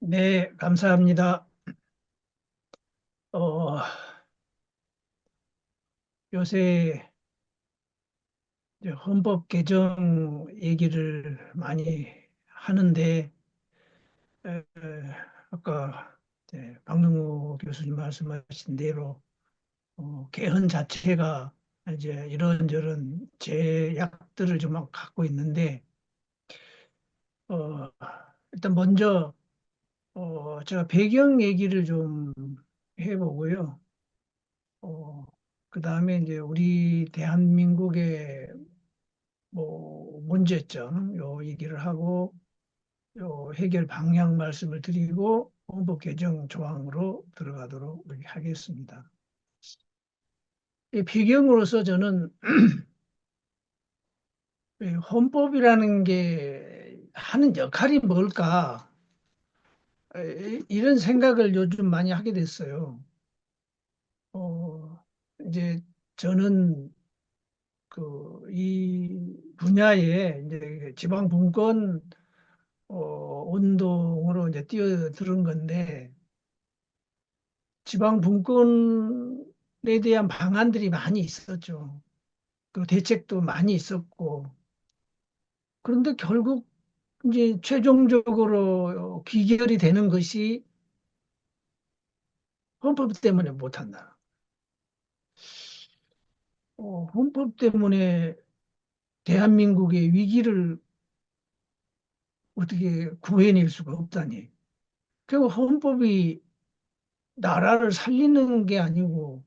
네, 감사합니다. 어, 요새 이제 헌법 개정 얘기를 많이 하는데, 에, 아까 이제 박능호 교수님 말씀하신 대로 개헌 자체가 이제 이런저런 제약들을 좀 갖고 있는데, 어, 일단 먼저 제가 배경 얘기를 좀 해보고요. 그 다음에 이제 우리 대한민국의 문제점 요 얘기를 하고 요 해결 방향 말씀을 드리고 헌법 개정 조항으로 들어가도록 이렇게 하겠습니다. 이 배경으로서 저는 이 헌법이라는 게 하는 역할이 뭘까 이런 생각을 요즘 많이 하게 됐어요. 어, 이제 저는 이 분야에 이제 지방 분권 운동으로 이제 뛰어드는 건데 지방 분권에 대한 방안들이 많이 있었죠. 그 대책도 많이 있었고 그런데 결국 이제 최종적으로 귀결이 되는 것이 헌법 때문에 못한다. 헌법 때문에 대한민국의 위기를 어떻게 구해낼 수가 없다니. 결국 헌법이 나라를 살리는 게 아니고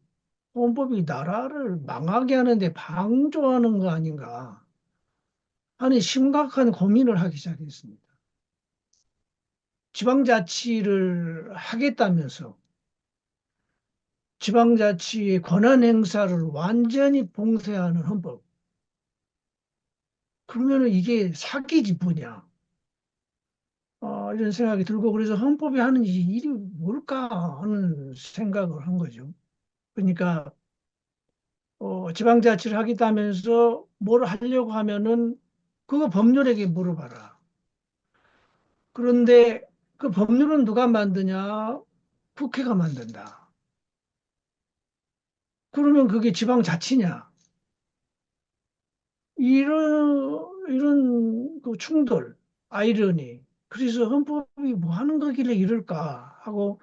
헌법이 나라를 망하게 하는데 방조하는 거 아닌가 하는 심각한 고민을 하기 시작했습니다. 지방자치를 하겠다면서 지방자치의 권한 행사를 완전히 봉쇄하는 헌법. 그러면 이게 사기지 뭐냐. 이런 생각이 들고 그래서 헌법이 하는 일이 뭘까 하는 생각을 한 거죠. 그러니까 지방자치를 하겠다면서 뭘 하려고 하면은 그거 법률에게 물어봐라. 그런데 그 법률은 누가 만드냐? 국회가 만든다. 그러면 그게 지방자치냐? 이런 그 충돌, 아이러니. 그래서 헌법이 뭐 하는 거길래 이럴까 하고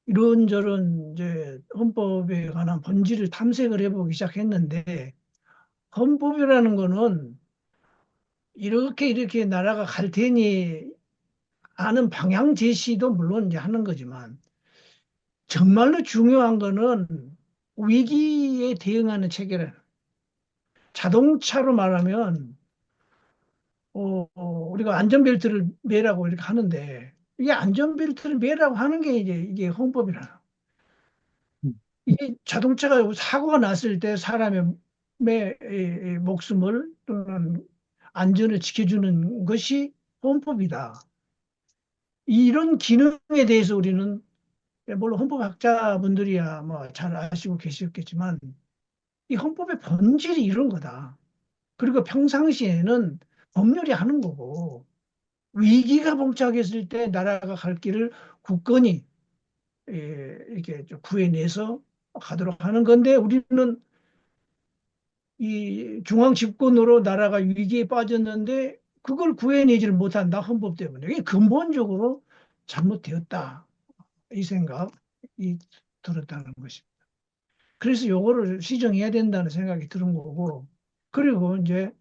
이런저런 이제 헌법에 관한 본질을 탐색을 해보기 시작했는데 헌법이라는 거는 이렇게 나라가 갈 테니 아는 방향 제시도 물론 이제 하는 거지만 정말로 중요한 거는 위기에 대응하는 체계를 자동차로 말하면 우리가 안전벨트를 매라고 이렇게 하는데 이게 안전벨트를 매라고 하는 게 이제 이게 헌법이라. 이게 자동차가 사고가 났을 때 사람의 이 목숨을 또는 안전을 지켜주는 것이 헌법이다. 이런 기능에 대해서 우리는 물론 헌법학자분들이야 뭐 잘 아시고 계시겠지만 이 헌법의 본질이 이런 거다. 그리고 평상시에는 법률이 하는 거고 위기가 봉착했을 때 나라가 갈 길을 굳건히 이렇게 좀 구해내서 가도록 하는 건데 우리는 이 중앙 집권으로 나라가 위기에 빠졌는데 그걸 구해내지를 못한다 헌법 때문에 이게 근본적으로 잘못되었다 이 생각이 들었다는 것입니다. 그래서 요거를 시정해야 된다는 생각이 드는 거고 그리고 이제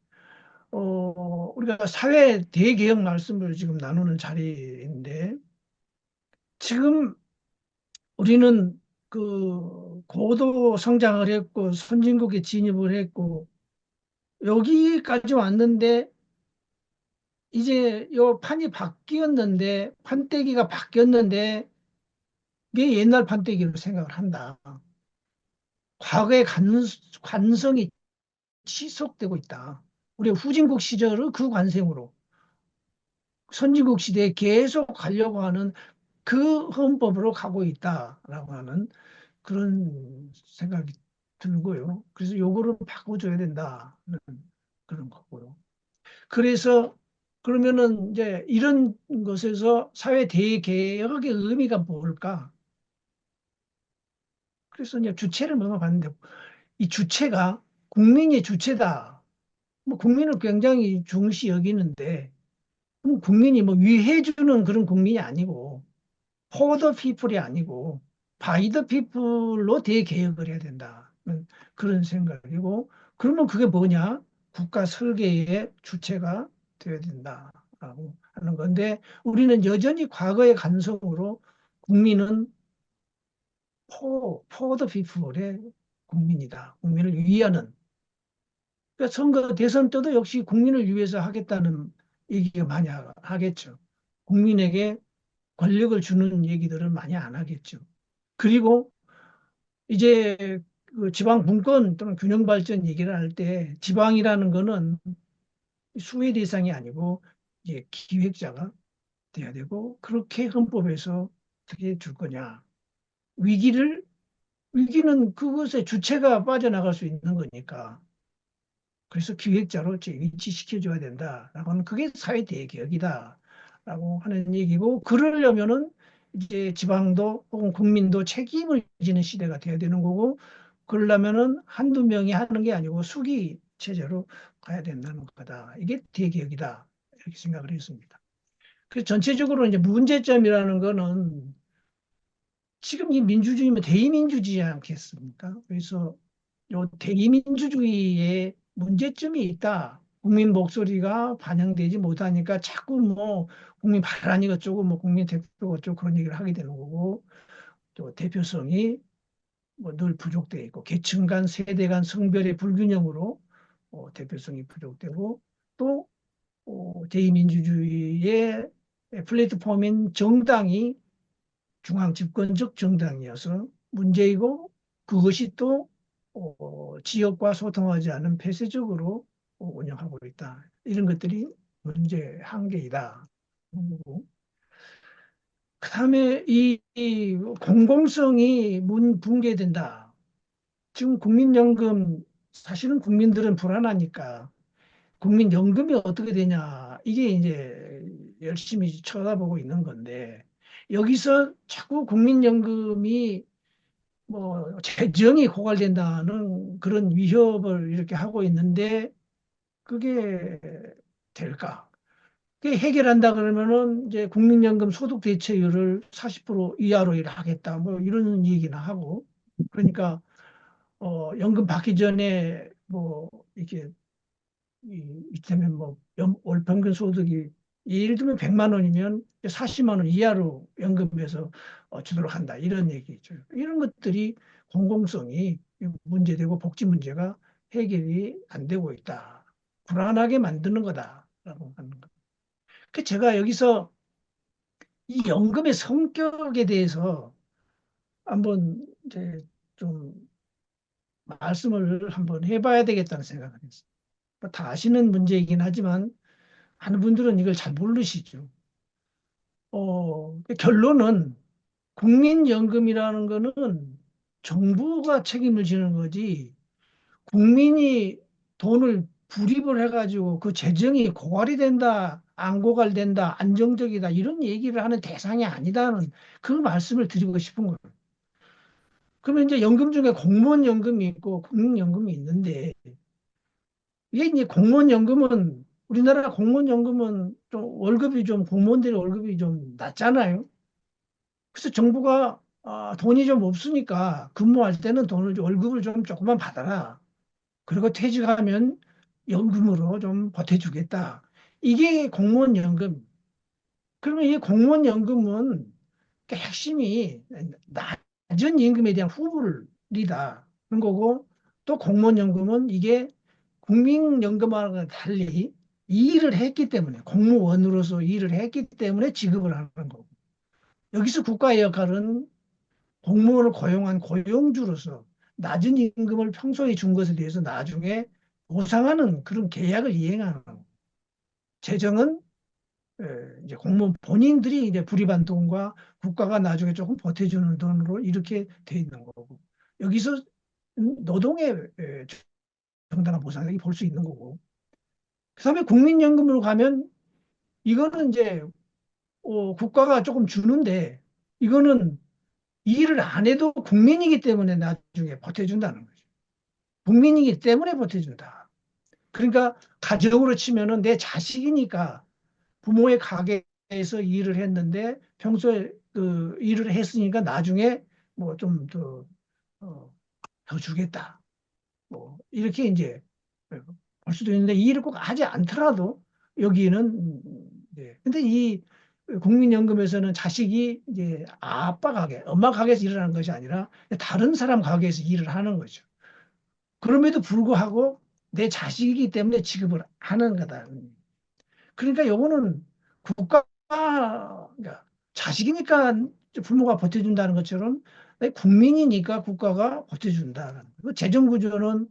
우리가 사회 대개혁 말씀을 지금 나누는 자리인데 지금 우리는 그 고도 성장을 했고 선진국에 진입을 했고 여기까지 왔는데 이제 요 판이 바뀌었는데 판때기가 바뀌었는데 이게 옛날 판때기로 생각을 한다. 과거의 관성이 지속되고 있다. 우리 후진국 시절의 그 관성으로 선진국 시대에 계속 가려고 하는 그 헌법으로 가고 있다라고 하는 그런 생각이 들고요. 그래서 요거를 바꿔줘야 된다는 그런 거고요. 그래서 그러면은 이제 이런 것에서 사회 대개혁의 의미가 뭘까? 그래서 이제 주체를 물어봤는데 이 주체가 국민이 주체다. 뭐 국민을 굉장히 중시 여기는데 국민이 뭐 위해주는 그런 국민이 아니고 for the people이 아니고 by the people로 대개혁을 해야 된다. 그런 생각이고 그러면 그게 뭐냐? 국가 설계의 주체가 되어야 된다라고 하는 건데 우리는 여전히 과거의 관성으로 국민은 for the people의 국민이다. 국민을 위하는 그러니까 선거 대선 때도 역시 국민을 위해서 하겠다는 얘기가 많이 하겠죠. 국민에게 권력을 주는 얘기들은 많이 안 하겠죠. 그리고 이제 그 지방 분권 또는 균형 발전 얘기를 할 때 지방이라는 거는 수혜 대상이 아니고 이제 기획자가 돼야 되고 그렇게 헌법에서 어떻게 줄 거냐. 위기를 위기는 그것의 주체가 빠져나갈 수 있는 거니까 그래서 기획자로 위치시켜줘야 된다라고 하는 그게 사회 대개혁이다라고 하는 얘기고 그러려면은 이제 지방도 혹은 국민도 책임을 지는 시대가 돼야 되는 거고 그러려면은 한두 명이 하는 게 아니고 수기 체제로 가야 된다는 거다. 이게 대개혁이다. 이렇게 생각을 했습니다. 그래서 전체적으로 이제 문제점이라는 거는 지금 이 민주주의면 대의민주주의지 않겠습니까? 그래서 요 대의민주주의에 문제점이 있다. 국민 목소리가 반영되지 못하니까 자꾸 뭐 국민 반란이 어쩌고 뭐 국민 대표가 어쩌고 그런 얘기를 하게 되는 거고 또 대표성이 뭐 늘 부족돼 있고 계층 간 세대 간 성별의 불균형으로 대표성이 부족되고 또 대의민주주의의 플랫폼인 정당이 중앙 집권적 정당이어서 문제이고 그것이 또 지역과 소통하지 않은 폐쇄적으로 운영하고 있다. 이런 것들이 문제 한계이다. 그다음에 이 공공성이 붕괴된다. 지금 국민연금 사실은 국민들은 불안하니까 국민연금이 어떻게 되냐 이게 이제 열심히 쳐다보고 있는 건데 여기서 자꾸 국민연금이 뭐 재정이 고갈된다는 그런 위협을 이렇게 하고 있는데 그게 될까? 그게 해결한다 그러면은 이제 국민연금 소득 대체율을 40% 이하로 하겠다 뭐 이런 얘기나 하고 그러니까 연금 받기 전에 뭐 이렇게 이때면 뭐 월 평균 소득이 예를 들면 100만 원이면 40만 원 이하로 연금에서 주도록 한다. 이런 얘기죠. 이런 것들이 공공성이 문제되고 복지 문제가 해결이 안 되고 있다. 불안하게 만드는 거다라고 하는 거. 그 제가 여기서 이 연금의 성격에 대해서 한번 이제 좀 말씀을 한번 해봐야 되겠다는 생각을 했어요. 뭐다 아시는 문제이긴 하지만 많은 분들은 이걸 잘 모르시죠. 그 결론은 국민연금이라는 거는 정부가 책임을 지는 거지 국민이 돈을 불입을 해가지고 그 재정이 고갈이 된다, 안 고갈된다, 안정적이다 이런 얘기를 하는 대상이 아니다는 그 말씀을 드리고 싶은 거예요. 그러면 이제 연금 중에 공무원 연금이 있고 국민연금이 있는데 이게 이제 공무원 연금은 우리나라 공무원 연금은 좀 월급이 좀 공무원들의 월급이 좀 낮잖아요. 그래서 정부가 돈이 좀 없으니까 근무할 때는 돈을 월급을 좀 조금만 받아라. 그리고 퇴직하면 연금으로 좀 보태주겠다. 이게 공무원 연금. 그러면 이 공무원 연금은 그 핵심이 낮은 임금에 대한 후불이다. 그런 거고 또 공무원 연금은 이게 국민연금하고는 달리 일을 했기 때문에 공무원으로서 일을 했기 때문에 지급을 하는 거고 여기서 국가의 역할은 공무원을 고용한 고용주로서 낮은 임금을 평소에 준 것에 대해서 나중에 보상하는 그런 계약을 이행하는 거고 재정은 이제 공무원 본인들이 이제 불입한 돈과 국가가 나중에 조금 보태주는 돈으로 이렇게 돼 있는 거고 여기서 노동의 정당한 보상이 볼 수 있는 거고 그다음에 국민연금으로 가면 이거는 이제 국가가 조금 주는데 이거는 일을 안 해도 국민이기 때문에 나중에 보태준다는 거죠. 국민이기 때문에 보태준다. 그러니까 가정으로 치면은 내 자식이니까 부모의 가게에서 일을 했는데 평소에 그 일을 했으니까 나중에 뭐 좀 더 주겠다. 뭐 이렇게 이제 볼 수도 있는데 이 일을 꼭 하지 않더라도 여기는 네. 근데 이 국민연금에서는 자식이 이제 아빠 가게, 엄마 가게에서 일을 하는 것이 아니라 다른 사람 가게에서 일을 하는 거죠. 그럼에도 불구하고 내 자식이기 때문에 지급을 하는 거다. 그러니까 요거는 국가, 그러니까 자식이니까 부모가 보태준다는 것처럼 국민이니까 국가가 보태준다. 그 재정구조는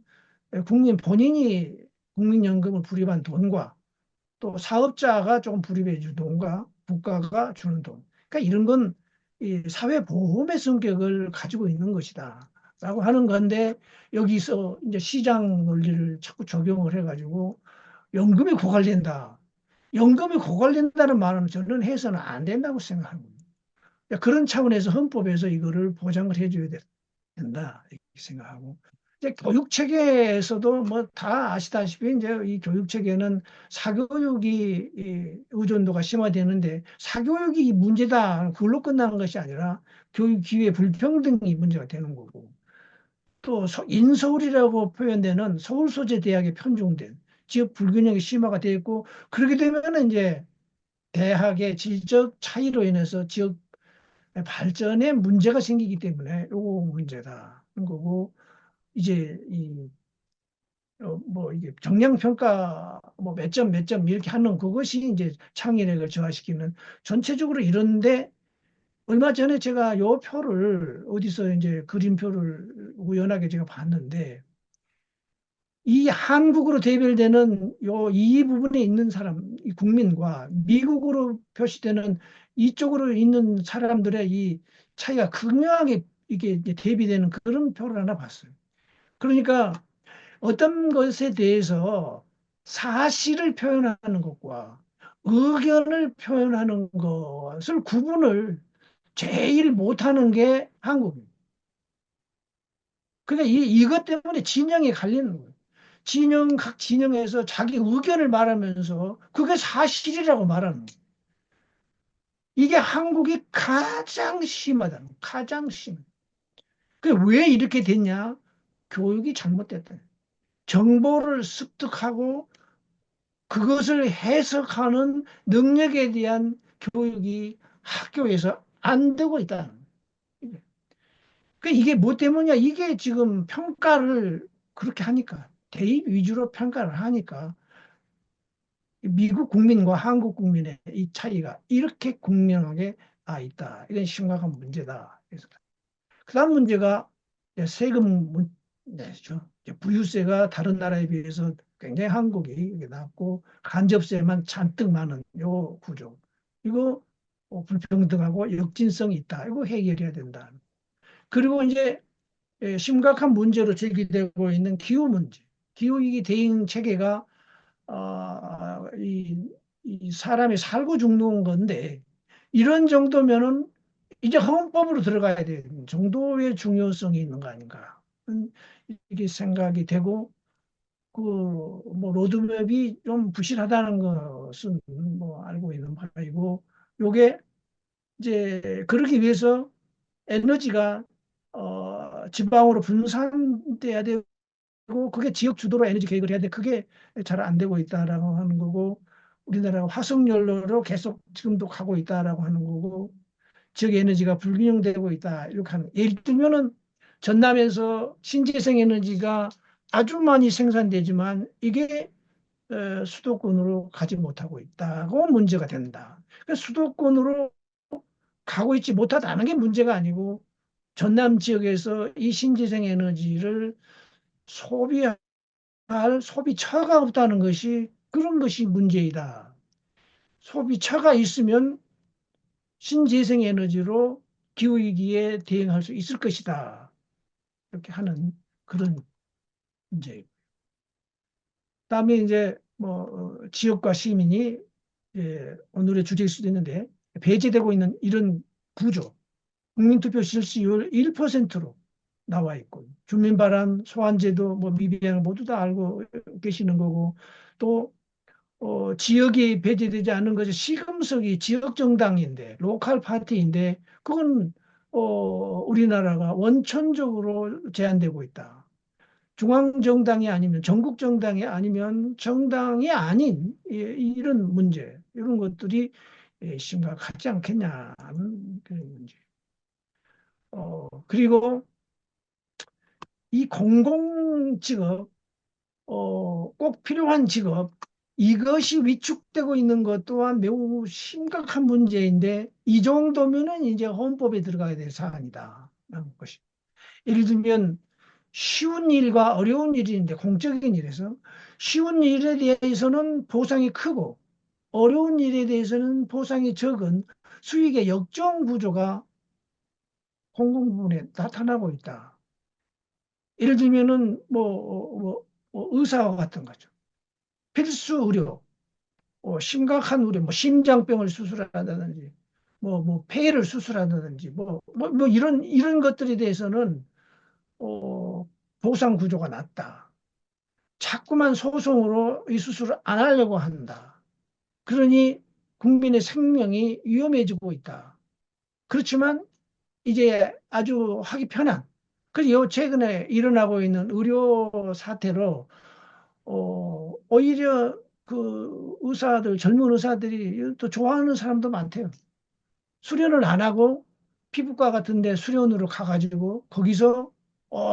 국민 본인이 국민연금을 불입한 돈과 또 사업자가 조금 불입해 준 돈과 국가가 주는 돈. 그러니까 이런 건 이 사회보험의 성격을 가지고 있는 것이다. 라고 하는 건데 여기서 이제 시장 논리를 자꾸 적용을 해가지고 연금이 고갈된다. 연금이 고갈된다는 말은 저는 해서는 안 된다고 생각합니다. 그런 차원에서 헌법에서 이거를 보장을 해줘야 된다 이렇게 생각하고 이제 교육 체계에서도 뭐 다 아시다시피 이제 이 교육 체계는 사교육이 의존도가 심화되는데 사교육이 문제다 그걸로 끝나는 것이 아니라 교육 기회 불평등이 문제가 되는 거고 또 인서울이라고 표현되는 서울 소재 대학에 편중된 지역 불균형이 심화가 되어 있고 그렇게 되면 이제 대학의 질적 차이로 인해서 지역 발전에 문제가 생기기 때문에 요거 문제다. 거고 이제 뭐 이게 정량 평가 뭐 몇 점 이렇게 하는 그것이 이제 창의력을 저하시키는 전체적으로 이런데 얼마 전에 제가 요 표를 어디서 이제 그림표를 우연하게 제가 봤는데 이 한국으로 대별되는 요 이 부분에 있는 사람, 이 국민과 미국으로 표시되는 이쪽으로 있는 사람들의 이 차이가 극명하게 이게 이제 대비되는 그런 표를 하나 봤어요. 그러니까 어떤 것에 대해서 사실을 표현하는 것과 의견을 표현하는 것을 구분을 제일 못하는 게 한국입니다. 그러니까 이것 때문에 진영이 갈리는 거예요. 각 진영에서 자기 의견을 말하면서 그게 사실이라고 말하는 거예요. 이게 한국이 가장 심하다는 거예요. 가장 심. 그왜 이렇게 됐냐? 교육이 잘못됐다. 정보를 습득하고 그것을 해석하는 능력에 대한 교육이 학교에서 안 되고 있다는 거예요. 그러니까 이게 뭐 때문이냐? 이게 지금 평가를 그렇게 하니까 대입 위주로 평가를 하니까 미국 국민과 한국 국민의 이 차이가 이렇게 극명하게 있다. 이건 심각한 문제다. 그래서 그다음 문제가 세금 문제죠. 부유세가 다른 나라에 비해서 굉장히 한국이 낮고 간접세만 잔뜩 많은 요 구조. 이거 불평등하고 역진성이 있다. 이거 해결해야 된다. 그리고 이제 심각한 문제로 제기되고 있는 기후 문제. 기후위기 대응 체계가 이 사람이 살고 죽는 건데 이런 정도면은 이제 헌법으로 들어가야 되는 정도의 중요성이 있는 거 아닌가. 이게 생각이 되고 그 뭐 로드맵이 좀 부실하다는 것은 뭐 알고 있는 바이고 요게 이제 그러기 위해서 에너지가 지방으로 분산돼야 되고 그게 지역 주도로 에너지 계획을 해야 돼. 그게 잘 안 되고 있다라고 하는 거고 우리나라가 화석연료로 계속 지금도 가고 있다라고 하는 거고 지역 에너지가 불균형되고 있다. 이렇게 하는. 예를 들면은 전남에서 신재생 에너지가 아주 많이 생산되지만 이게 수도권으로 가지 못하고 있다고 문제가 된다. 그러니까 수도권으로 가고 있지 못하다는 게 문제가 아니고 전남 지역에서 이 신재생 에너지를 소비할 소비처가 없다는 것이 그런 것이 문제이다. 소비처가 있으면 신재생 에너지로 기후위기에 대응할 수 있을 것이다. 이렇게 하는 그런 문제. 그다음에 이제 뭐 지역과 시민이 오늘의 주제일 수도 있는데 배제되고 있는 이런 구조, 국민투표 실시율 1%로 나와 있고 주민바람, 소환제도, 뭐 미비한 모두 다 알고 계시는 거고 또 지역이 배제되지 않는 것이 시금석이 지역 정당인데 로컬 파티인데 그건 우리나라가 원천적으로 제한되고 있다. 중앙 정당이 아니면 전국 정당이 아니면 정당이 아닌 이런 문제 이런 것들이 심각하지 않겠냐는 그런 문제. 그리고 이 공공 직업 꼭 필요한 직업 이것이 위축되고 있는 것 또한 매우 심각한 문제인데 이 정도면은 이제 헌법에 들어가야 될 사안이다라는 것이. 예를 들면 쉬운 일과 어려운 일인데 공적인 일에서 쉬운 일에 대해서는 보상이 크고 어려운 일에 대해서는 보상이 적은 수익의 역정 구조가 공공 부문에 나타나고 있다. 예를 들면은 의사와 같은 거죠. 필수 의료, 심각한 우려, 뭐 심장병을 수술한다든지, 폐를 수술한다든지, 이런 것들에 대해서는 보상 구조가 낮다. 자꾸만 소송으로 이 수술을 안 하려고 한다. 그러니 국민의 생명이 위험해지고 있다. 그렇지만 이제 아주 하기 편한, 그리고 최근에 일어나고 있는 의료 사태로 오히려 그 의사들, 젊은 의사들이 또 좋아하는 사람도 많대요. 수련을 안 하고 피부과 같은 데 수련으로 가가지고 거기서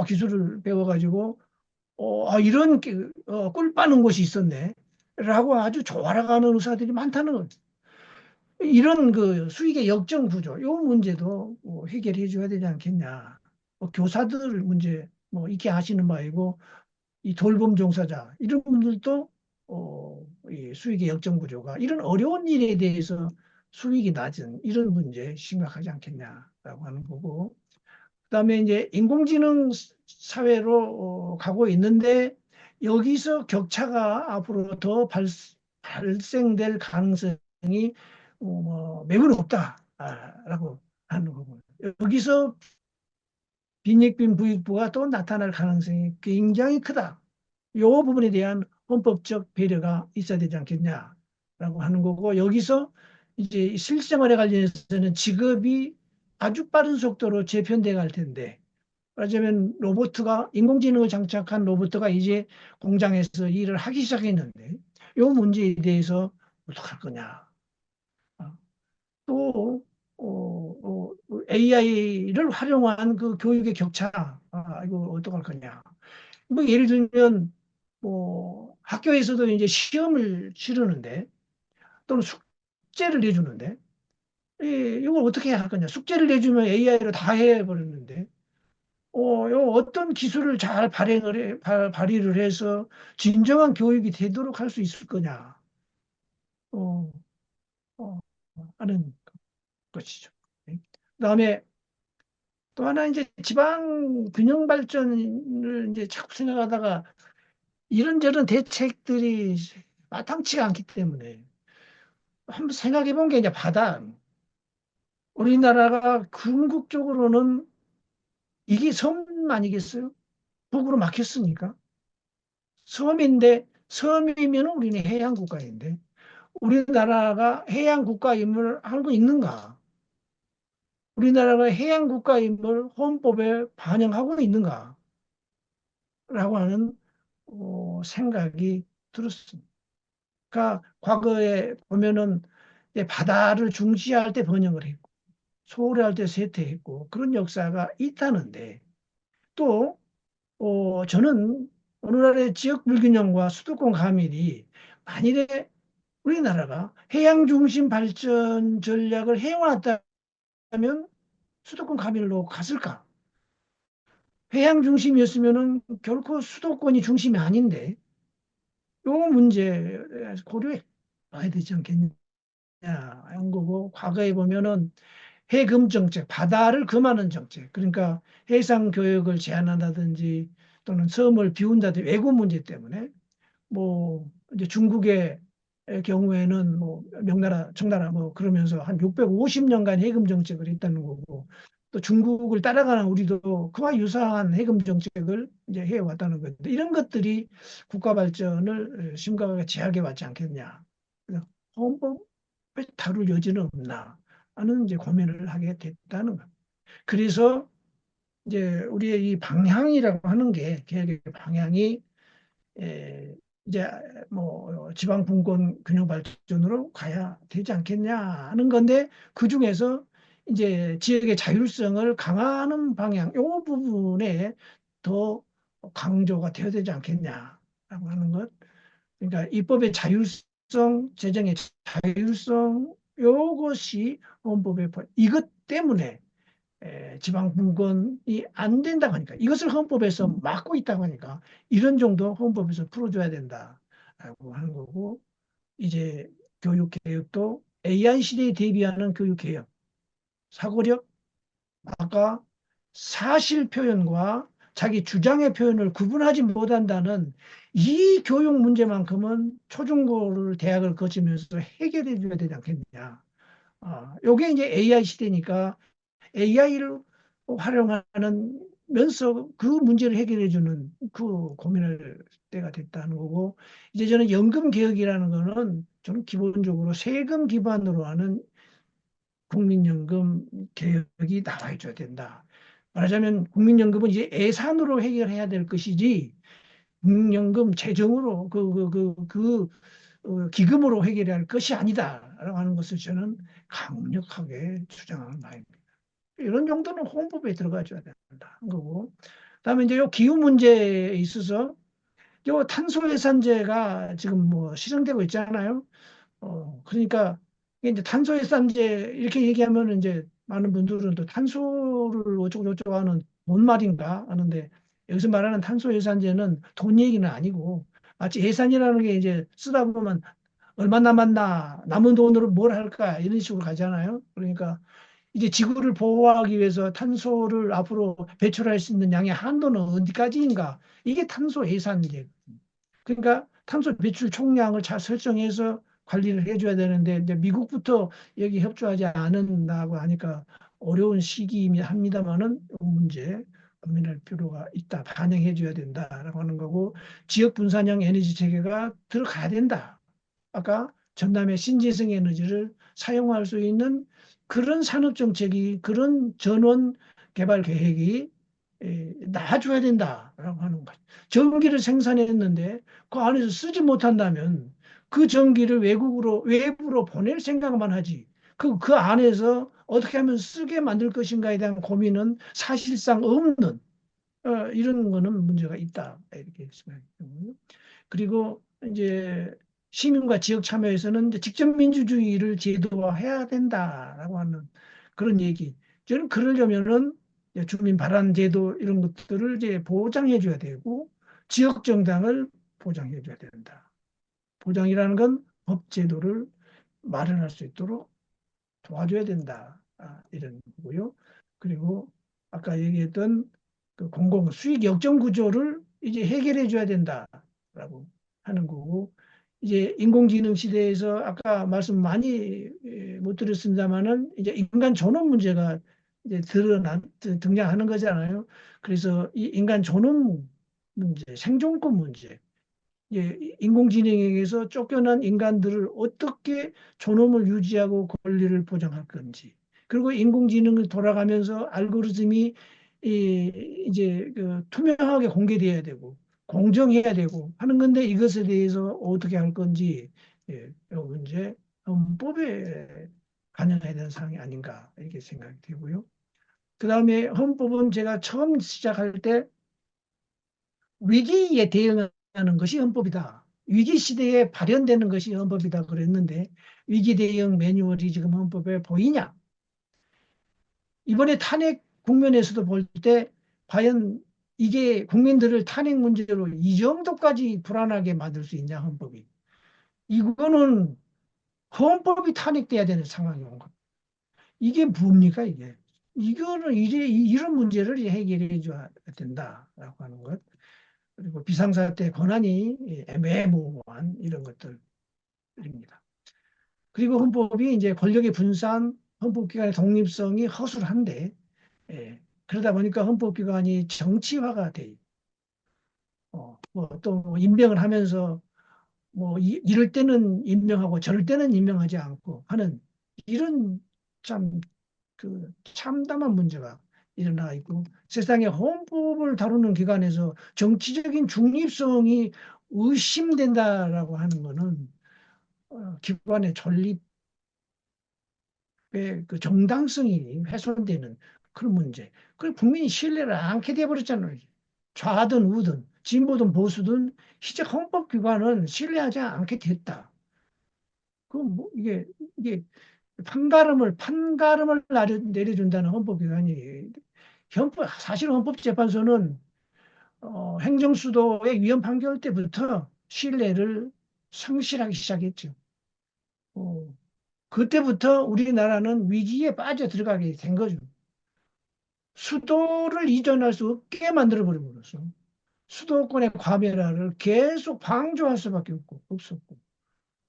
기술을 배워가지고 이런 꿀 빠는 곳이 있었네. 라고 아주 좋아라가는 의사들이 많다는 거죠. 이런 그 수익의 역정 구조, 요 문제도 해결해 줘야 되지 않겠냐. 교사들 문제 익히 아시는 바이고 이 돌봄 종사자 이런 분들도 이 수익의 역정 구조가 이런 어려운 일에 대해서 수익이 낮은 이런 문제 심각하지 않겠냐라고 하는 거고 그다음에 이제 인공지능 사회로 가고 있는데 여기서 격차가 앞으로 더 발생될 가능성이 매우 높다라고 하는 거고 여기서 빈익빈 부익부가 또 나타날 가능성이 굉장히 크다. 이 부분에 대한 헌법적 배려가 있어야 되지 않겠냐라고 하는 거고 여기서 이제 실생활에 관련해서는 직업이 아주 빠른 속도로 재편돼 갈 텐데 말하자면 로봇가 인공지능을 장착한 로봇가 이제 공장에서 일을 하기 시작했는데 이 문제에 대해서 어떡할 거냐. 또 AI를 활용한 그 교육의 격차 이거 어떡할 거냐. 뭐 예를 들면 학교에서도 이제 시험을 치르는데 또는 숙제를 내주는데 이걸 어떻게 할 거냐. 숙제를 내주면 AI로 다 해버렸는데 요 어떤 기술을 잘 발휘를 해서 진정한 교육이 되도록 할 수 있을 거냐. 어, 어, 하는 것이죠. 그다음에 또 하나 이제 지방 균형 발전을 이제 자꾸 생각하다가 이런저런 대책들이 마땅치가 않기 때문에 한번 생각해 본 게 이제 바다. 우리나라가 궁극적으로는 이게 섬 아니겠어요? 북으로 막혔으니까. 섬인데 섬이면 우리는 해양 국가인데 우리나라가 해양 국가임을 알고 있는가? 우리나라가 해양 국가임을 헌법에 반영하고 있는가? 라고 하는 생각이 들었습니다. 그러니까 과거에 보면은 바다를 중시할 때 번영을 했고 소홀히 할 때 쇠퇴했고 그런 역사가 있다는데 또 저는 오늘날의 지역 불균형과 수도권 가밀이 만일에 우리나라가 해양 중심 발전 전략을 해왔다면 수도권 가밀로 갔을까? 해양 중심이었으면은 결코 수도권이 중심이 아닌데 요 문제 고려해 봐야 되지 않겠냐 하는 거고 과거에 보면은 해금 정책, 바다를 금하는 정책, 그러니까 해상 교역을 제한한다든지 또는 섬을 비운다든지 외교 문제 때문에 이제 중국의 경우에는 뭐 명나라, 청나라 뭐 그러면서 한 650년간 해금 정책을 했다는 거고, 또 중국을 따라가는 우리도 그와 유사한 해금 정책을 이제 해왔다는 건데, 이런 것들이 국가 발전을 심각하게 제약해 왔지 않겠냐. 그래서 헌법에 다룰 여지는 없나 하는 이제 고민을 하게 됐다는 것. 그래서 이제 우리의 이 방향이라고 하는 게, 개혁의 방향이 에, 이제 뭐 지방 분권 균형 발전으로 가야 되지 않겠냐 하는 건데, 그 중에서 이제 지역의 자율성을 강화하는 방향, 요 부분에 더 강조가 되어야 되지 않겠냐라고 하는 것. 그러니까 입법의 자율성, 재정의 자율성, 요것이 헌법의 이것 때문에 지방 분권이 안 된다고 하니까, 이것을 헌법에서 막고 있다고 하니까 이런 정도 헌법에서 풀어줘야 된다라고 하는 거고, 이제 교육 개혁도 AI 시대에 대비하는 교육 개혁, 사고력, 아까 사실 표현과 자기 주장의 표현을 구분하지 못한다는 이 교육 문제만큼은 초중고를 대학을 거치면서 해결해 줘야 되지 않겠느냐. 요게 이제 AI 시대니까 AI를 활용하는 면서 그 문제를 해결해 주는 그 고민을 때가 됐다는 거고, 이제 저는 연금 개혁이라는 거는 저는 기본적으로 세금 기반으로 하는 국민연금 개혁이 나와 줘야 된다. 말하자면 국민연금은 이제 예산으로 해결해야 될 것이지, 국민연금 재정으로 기금으로 해결해야 할 것이 아니다라고 하는 것을 저는 강력하게 주장하는 바입니다. 이런 정도는 헌법에 들어가 줘야 된다 거고. 그다음에 이제 요 기후 문제에 있어서 요 탄소해산제가 지금 뭐 실행되고 있잖아요. 그러니까 이게 이제 탄소해산제 이렇게 얘기하면 이제 많은 분들은 또 탄소를 어쩌고저쩌고 하는 뭔 말인가 하는데, 여기서 말하는 탄소해산제는 돈 얘기는 아니고, 마치 예산이라는 게 이제 쓰다 보면 얼마 남았나, 남은 돈으로 뭘 할까 이런 식으로 가잖아요. 그러니까 이제 지구를 보호하기 위해서 탄소를 앞으로 배출할 수 있는 양의 한도는 어디까지인가? 이게 탄소 예산이에요. 그러니까 탄소 배출 총량을 잘 설정해서 관리를 해줘야 되는데, 이제 미국부터 여기 협조하지 않는다고 하니까 어려운 시기이긴 합니다만은 이 문제 고민할 필요가 있다. 반영해줘야 된다라고 하는 거고, 지역 분산형 에너지 체계가 들어가야 된다. 아까 전남의 신재생 에너지를 사용할 수 있는 그런 산업 정책이, 그런 전원 개발 계획이 나와줘야 된다라고 하는 거죠. 전기를 생산했는데 그 안에서 쓰지 못한다면 그 전기를 외부로 보낼 생각만 하지. 그 안에서 어떻게 하면 쓰게 만들 것인가에 대한 고민은 사실상 없는, 이런 거는 문제가 있다. 이렇게 생각이 들고요. 그리고 이제 시민과 지역 참여에서는 이제 직접 민주주의를 제도화해야 된다라고 하는 그런 얘기. 저는 그러려면은 이제 주민 발안 제도 이런 것들을 이제 보장해 줘야 되고, 지역 정당을 보장해 줘야 된다. 보장이라는 건 법 제도를 마련할 수 있도록 도와줘야 된다. 이런 거고요. 그리고 아까 얘기했던 그 공공 수익 역전 구조를 이제 해결해 줘야 된다라고 하는 거고, 이제 인공지능 시대에서 아까 말씀 많이 못 드렸습니다만은 이제 인간 존엄 문제가 이제 등장하는 거잖아요. 그래서 이 인간 존엄 문제, 생존권 문제, 인공지능에게서 쫓겨난 인간들을 어떻게 존엄을 유지하고 권리를 보장할 건지. 그리고 인공지능을 돌아가면서 알고리즘이 이제 그 투명하게 공개돼야 되고 공정해야 되고 하는 건데, 이것에 대해서 어떻게 할 건지, 이 문제 헌법에 반영해야 되는 사항이 아닌가 이렇게 생각이 되고요. 그 다음에 헌법은 제가 처음 시작할 때 위기에 대응하는 것이 헌법이다. 위기 시대에 발현되는 것이 헌법이다 그랬는데, 위기 대응 매뉴얼이 지금 헌법에 보이냐? 이번에 탄핵 국면에서도 볼 때 과연 이게 국민들을 탄핵 문제로 이 정도까지 불안하게 만들 수 있냐, 헌법이. 이거는 헌법이 탄핵돼야 되는 상황이 온 겁니다. 이게 뭡니까, 이게? 이거는 이제 이런 문제를 해결해 줘야 된다라고 하는 것. 그리고 비상사태 권한이 애매모호한 이런 것들. 그리고 헌법이 이제 권력의 분산, 헌법기관의 독립성이 허술한데, 예, 그러다 보니까 헌법기관이 정치화가 돼. 뭐또 임명을 하면서 뭐 이럴 때는 임명하고 저럴 때는 임명하지 않고 하는 이런 참 그 참담한 문제가 일어나 있고 세상에 헌법을 다루는 기관에서 정치적인 중립성이 의심된다라고 하는 것은 기관의 존립의 그 정당성이 훼손되는 그런 문제. 그리고 국민이 신뢰를 않게 돼버렸잖아요. 좌든 우든 진보든 보수든 이제 헌법기관은 신뢰하지 않게 됐다. 그뭐 이게 판가름을 내려준다는 헌법기관이 사실 헌법재판소는 행정수도의 위헌 판결 때부터 신뢰를 상실하기 시작했죠. 어, 그때부터 우리나라는 위기에 빠져 들어가게 된 거죠. 수도를 이전할 수 없게 만들어 버려버렸어. 수도권의 과밀화를 계속 방조할 수밖에 없었고.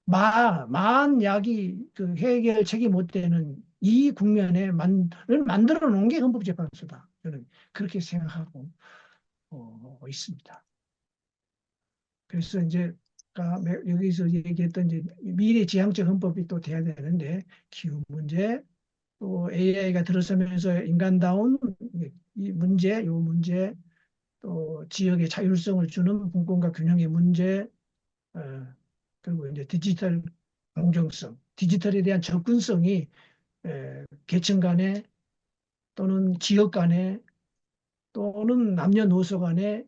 만약이 그 해결책이 못 되는 이 국면에 만들어 놓은 게 헌법재판소다. 저는 그렇게 생각하고 있습니다. 그래서 이제 여기서 얘기했던 이제 미래지향적 헌법이 또 돼야 되는데 기후 문제, 또 AI가 들어서면서 인간다운 요 문제, 또 지역의 자율성을 주는 분권과 균형의 문제, 어, 그리고 이제 디지털 공정성, 디지털에 대한 접근성이 계층 간에 또는 지역 간에 또는 남녀노소 간에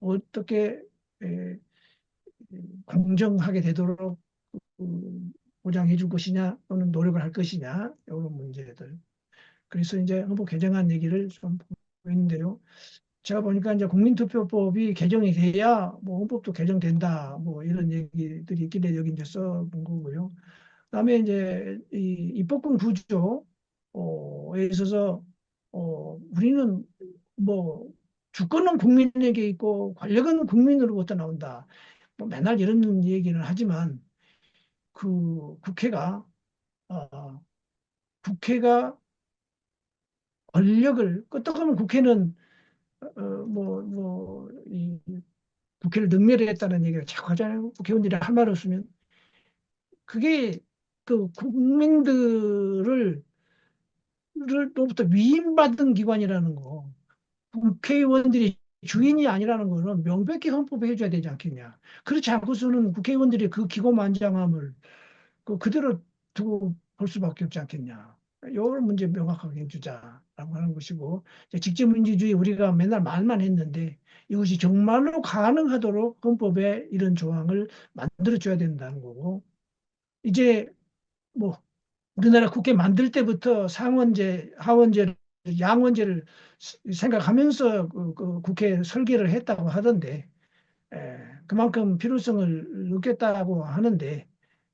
어떻게 에, 공정하게 되도록 보장해 줄 것이냐 또는 노력을 할 것이냐 이런 문제들. 그래서 이제 헌법 개정안 얘기를 좀 보이는데요. 제가 보니까 이제 국민투표법이 개정이 돼야 뭐 헌법도 개정된다 뭐 이런 얘기들이 있길래 여기 이제 써본 거고요. 그다음에 이제 이 입법권 구조에 있어서 우리는 뭐 주권은 국민에게 있고 권력은 국민으로부터 나온다. 뭐 맨날 이런 얘기는 하지만 그 어, 국회가 권력을 끄떡하면 국회는 이 국회를 능멸했다는 얘기를 자꾸 하잖아요. 국회의원들이 할 말 없으면 그게 그 국민들을 로부터 위임받은 기관이라는 거. 국회의원들이 주인이 아니라는 거는 명백히 헌법에 해줘야 되지 않겠냐. 그렇지 않고서는 국회의원들이 그 기고만장함을 그대로 두고 볼 수밖에 없지 않겠냐. 이런 문제 명확하게 해주자라고 하는 것이고 직접민주주의 우리가 맨날 말만 했는데 이것이 정말로 가능하도록 헌법에 이런 조항을 만들어줘야 된다는 거고 이제 뭐 우리나라 국회 만들 때부터 상원제, 하원제, 양원제를 생각하면서 그 국회 설계를 했다고 하던데 그만큼 필요성을 느꼈다고 하는데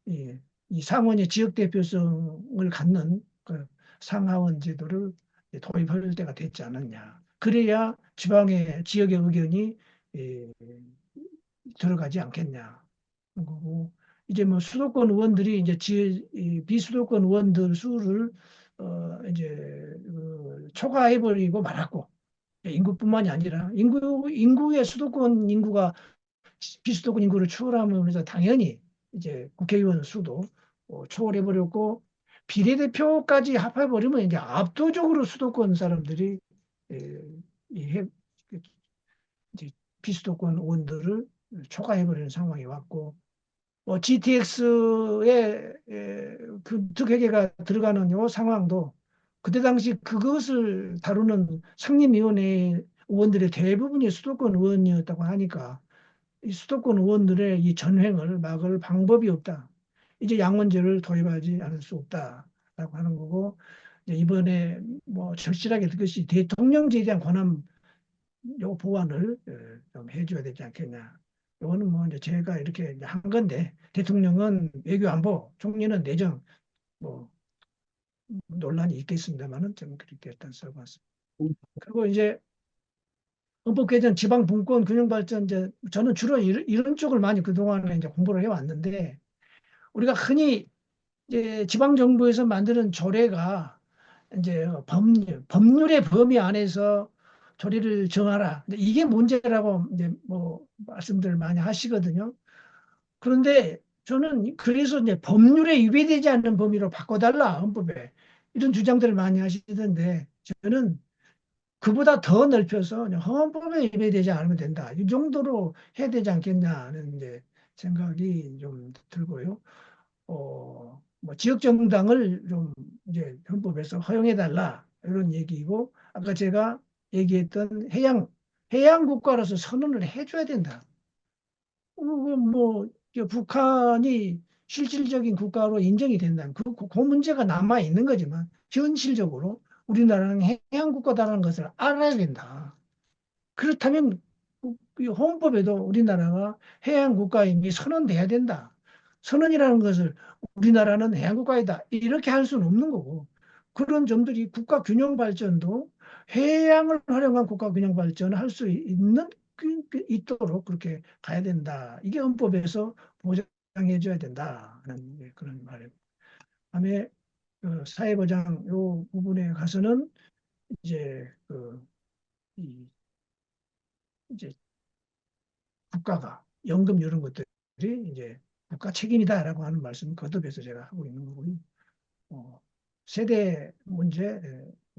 이 상원의 지역 대표성을 갖는 그 상하원 제도를 도입할 때가 됐지 않았냐. 그래야 지방의 지역의 의견이 예, 들어가지 않겠냐. 거고 이제 뭐 수도권 의원들이 이제 비수도권 의원들 수를 이제 초과해버리고 말았고 인구뿐만이 아니라 인구의 수도권 인구가 비수도권 인구를 추월하면서 당연히 이제 국회의원 수도 초월해버렸고 비례대표까지 합해버리면 이제 압도적으로 수도권 사람들이 에, 이 이제 비수도권 의원들을 초과해버리는 상황이 왔고 GTX의 그 특혜계가 들어가는 요 상황도 그때 당시 그것을 다루는 상임위원회 의원들의 대부분이 수도권 의원이었다고 하니까 이 수도권 의원들의 이 전횡을 막을 방법이 없다. 이제 양원제를 도입하지 않을 수 없다라고 하는 거고 이번에 뭐 절실하게 그것이 대통령제에 대한 권한 요 보완을 좀 해줘야 되지 않겠냐. 요거는 뭐 이제 제가 이렇게 한 건데 대통령은 외교안보, 총리는 내정 뭐 논란이 있겠습니다만은 좀 그렇게 일단 써봤습니다. 그리고 이제 헌법 개정, 지방 분권, 균형 발전 이제 저는 주로 이런 쪽을 많이 그동안에 이제 공부를 해왔는데 우리가 흔히 이제 지방 정부에서 만드는 조례가 이제 법률의 범위 안에서 조례를 정하라. 이게 문제라고 이제 뭐 말씀들 많이 하시거든요. 그런데 저는 그래서 이제 법률에 위배되지 않는 범위로 바꿔달라, 헌법에. 이런 주장들을 많이 하시던데 저는 그보다 더 넓혀서 그냥 헌법에 위배되지 않으면 된다. 이 정도로 해야 되지 않겠냐는 이제 생각이 좀 들고요. 뭐 지역 정당을 좀 이제 헌법에서 허용해달라 이런 얘기이고 아까 제가 얘기했던 해양 국가로서 선언을 해줘야 된다. 뭐 북한이 실질적인 국가로 인정이 된다면 그 문제가 남아 있는 거지만 현실적으로 우리나라는 해양 국가다라는 것을 알아야 된다. 그렇다면 이 헌법에도 우리나라가 해양국가임이 선언돼야 된다. 선언이라는 것을 우리나라는 해양국가이다. 이렇게 할 수는 없는 거고 그런 점들이 국가 균형 발전도 해양을 활용한 국가 균형 발전을 할 수 있는 있도록 그렇게 가야 된다. 이게 헌법에서 보장해 줘야 된다는 그런 말입니다. 다음에 사회보장 요 부분에 가서는 이제 이 이제 국가가 연금 이런 것들이 이제 국가 책임이다라고 하는 말씀을 거듭해서 제가 하고 있는 거고요. 어, 세대 문제,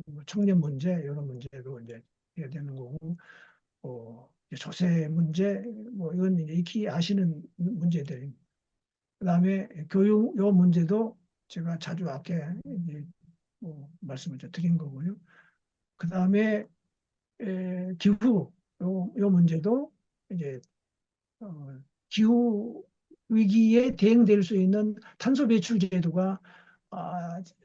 뭐 청년 문제 이런 문제도 이제 해야 되는 거고, 조세 문제 뭐 이건 이제 익히 아시는 문제들. 그다음에 교육 요 문제도 제가 자주 앞에 이제 말씀을 좀 드린 거고요. 그다음에 기후 요 문제도 이제 어, 기후 위기에 대응될 수 있는 탄소 배출 제도가